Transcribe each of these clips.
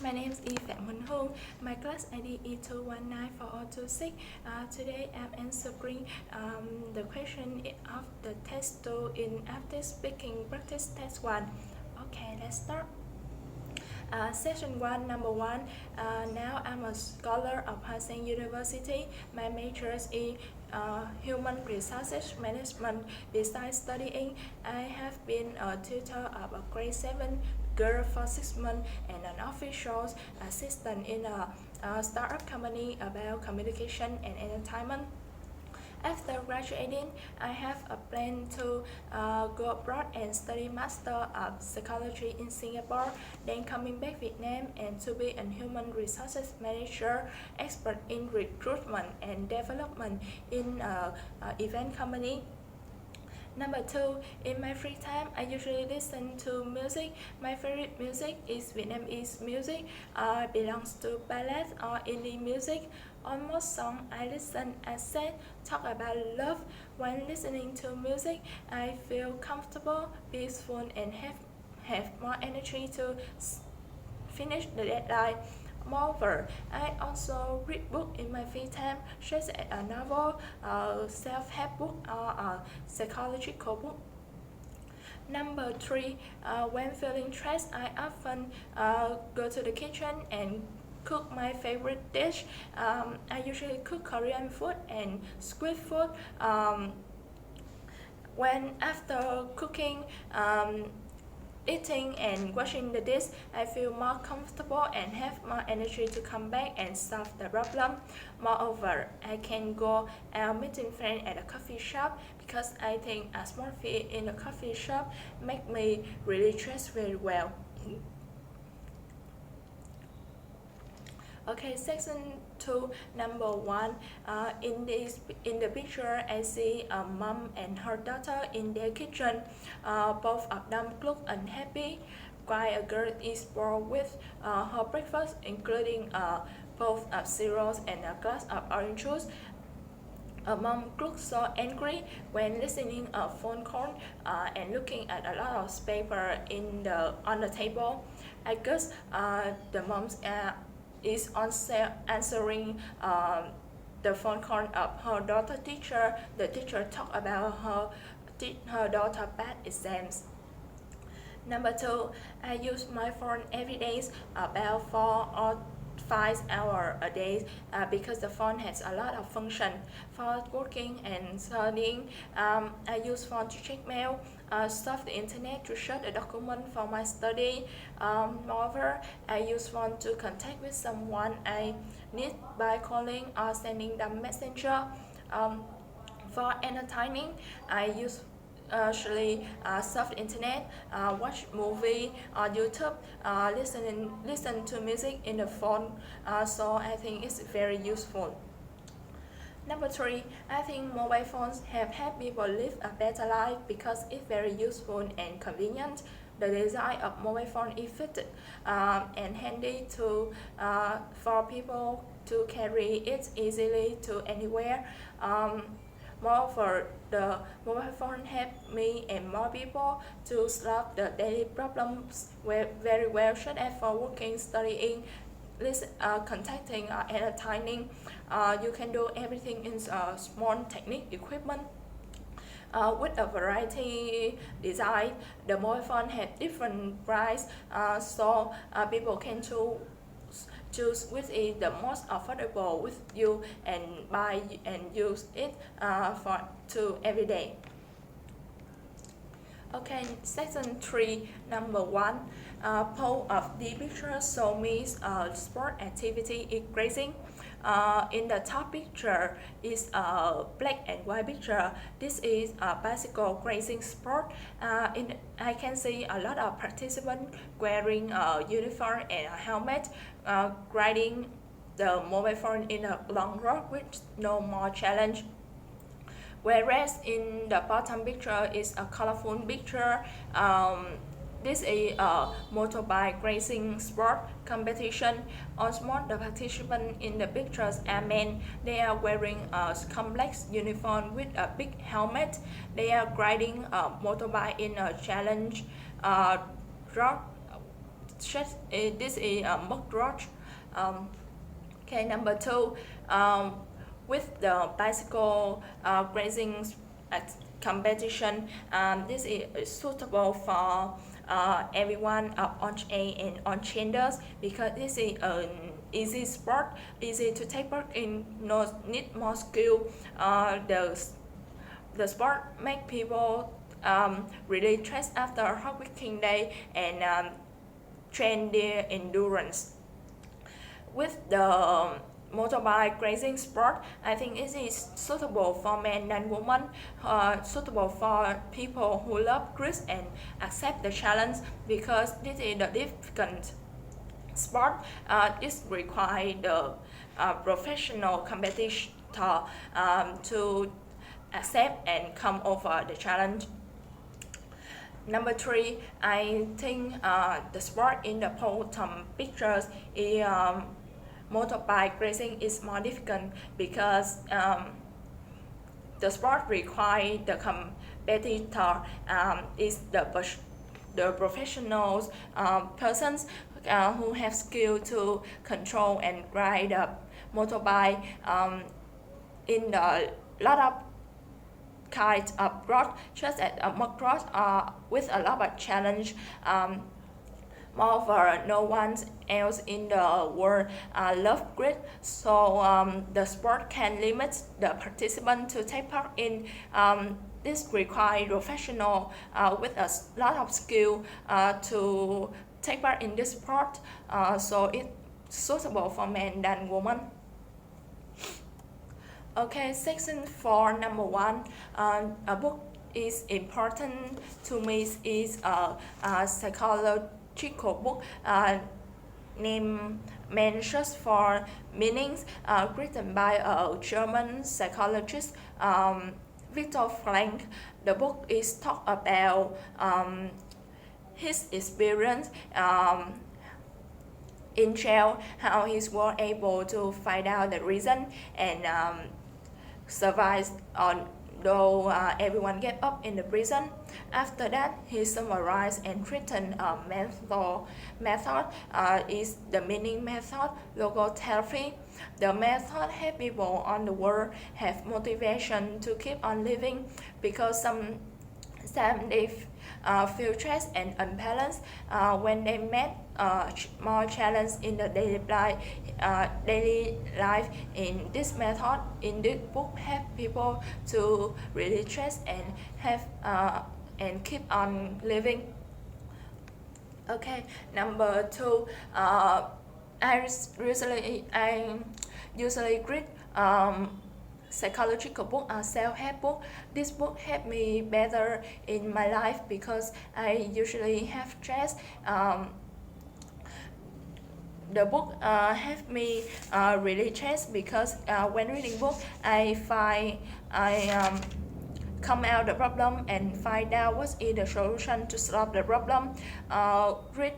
My name is Phạm Hương. My class ID is 2194026. Today I'm answering the question of the test 2 in Aptis speaking practice test 1. Okay, let's start. Section 1, number 1. Now I'm a scholar of Hussein University. My major is Human Resources Management. Besides studying, I have been a tutor of a grade 7 girl for 6 months and an official assistant in a startup company about communication and entertainment. After graduating, I have a plan to go abroad and study Master of Psychology in Singapore, then coming back Vietnam and to be a human resources manager, expert in recruitment and development in event company. Number 2, in my free time, I usually listen to music. My favorite music is Vietnamese music, belongs to ballad or indie music. Almost song I listen as sad, talk about love. When listening to music, I feel comfortable, peaceful, and have more energy to finish the deadline. Moreover, I also read books in my free time, such as a novel, a self-help book, or a psychological book. Number 3, when feeling stressed, I often go to the kitchen and cook my favorite dish. I usually cook Korean food and squid food. When after cooking, eating and washing the dish, I feel more comfortable and have more energy to come back and solve the problem. Moreover, I can go out meeting friends at a coffee shop because I think a small fee in a coffee shop make me really dress very well. Okay, section 2, number 1. In the picture, I see a mom and her daughter in their kitchen. Both of them look unhappy. While a girl is bored with her breakfast, including bowl of cereals and a glass of orange juice. A mom looks so angry when listening a phone call and looking at a lot of paper on the table. I guess the mom is answering the phone call of her daughter teacher. The teacher talked about her daughter bad exams. Number 2, I use my phone every day, about 4 or 5 hours a day, because the phone has a lot of function. For working and studying, I use phone to check mail, surf the internet to search a document for my study. Moreover, I use phone to contact with someone I need by calling or sending them messenger. For entertaining, I use usually surf the internet, watch movie on YouTube, listen to music in the phone. So I think it's very useful. Number 3, I think mobile phones have helped people live a better life because it's very useful and convenient. The design of mobile phone is fitted and handy for people to carry it easily to anywhere. Moreover, the mobile phone helped me and more people to solve the daily problems very well, such as for working, studying, contacting, or entertaining. You can do everything in small technique equipment. With a variety design, the mobile phone have different price, so people can choose which is the most affordable with you and buy and use it to every day. Okay, section 3, number 1. Pole of the picture show me sport activity is grazing. In the top picture is a black and white picture. This is a bicycle grazing sport. I can see a lot of participants wearing a uniform and a helmet, riding the mobile phone in a long road with no more challenge. Whereas in the bottom picture is a colorful picture. This is a motorbike racing sport competition. Almost the participants in the pictures are men. They are wearing a complex uniform with a big helmet. They are riding a motorbike in a challenge road this is a mock rush. Okay, number 2, with the bicycle racing competition, this is suitable for everyone on age and on genders, because this is an easy sport, easy to take part in, no need more skill. The sport make people really stressed after a hard working day and train their endurance. With the motorbike racing sport, I think it is suitable for men and women, suitable for people who love risk and accept the challenge, because this is the difficult sport. This requires the professional competitor to accept and come over the challenge. Number 3, I think the sport in the bottom pictures is motorbike racing is more difficult, because the sport requires the competitor is the professionals persons who have skill to control and ride a motorbike in the lot of kinds of road, just as a mock road with a lot of challenge. Moreover, no one else in the world loves grit, so the sport can limit the participant to take part in. This requires professional with a lot of skill to take part in this sport, so it's suitable for men than women. Okay, section 4, number 1, a book is important to me is a psychological book named Man Search for Meanings, written by a German psychologist, Viktor Frankl. The book is talk about his experience in jail, how he was able to find out the reason and survive though everyone gave up in the prison. After that, he summarized and written a method is the meaning method, logotherapy. The method helps people on the world have motivation to keep on living, because sometimes they feel stressed and unbalanced when they met more challenge in the daily life. In this method, in this book, help people to really stress and have and keep on living. Okay, number 2, I usually read psychological book or self-help book. This book helped me better in my life, because I usually have stress. The book helped me really stressed, because when reading book I come out the problem and find out what is the solution to solve the problem.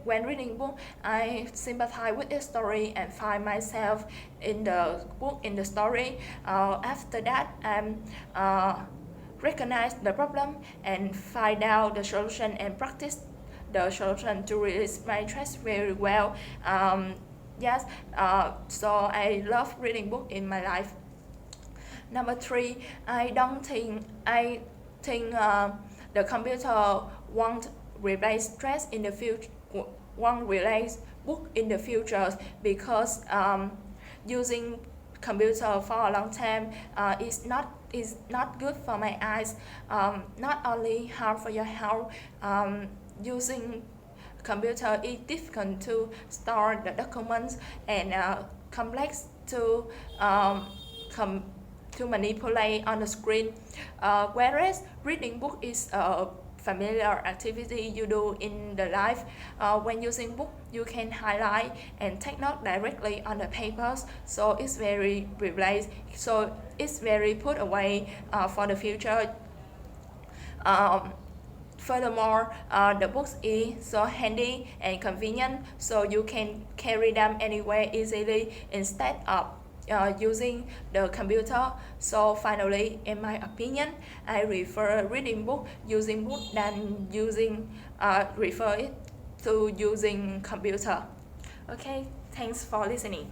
When reading book, I sympathize with the story and find myself in the book, in the story. After that, I recognize the problem and find out the solution and practice the solution to release my stress very well. Yes, so I love reading book in my life. Number 3, I think the computer won't replace stress in the future, won't replace book in the future, because using computer for a long time is not good for my eyes. Not only hard for your health, using computer is difficult to store the documents and complex to manipulate on the screen, whereas reading book is a familiar activity you do in the life. When using book, you can highlight and take note directly on the papers, so it's very replaced, so it's very put away for the future. Furthermore, the books is so handy and convenient, so you can carry them anywhere easily instead of using the computer. So finally, in my opinion, I prefer reading book, using book than using refer it to using computer. Okay, thanks for listening.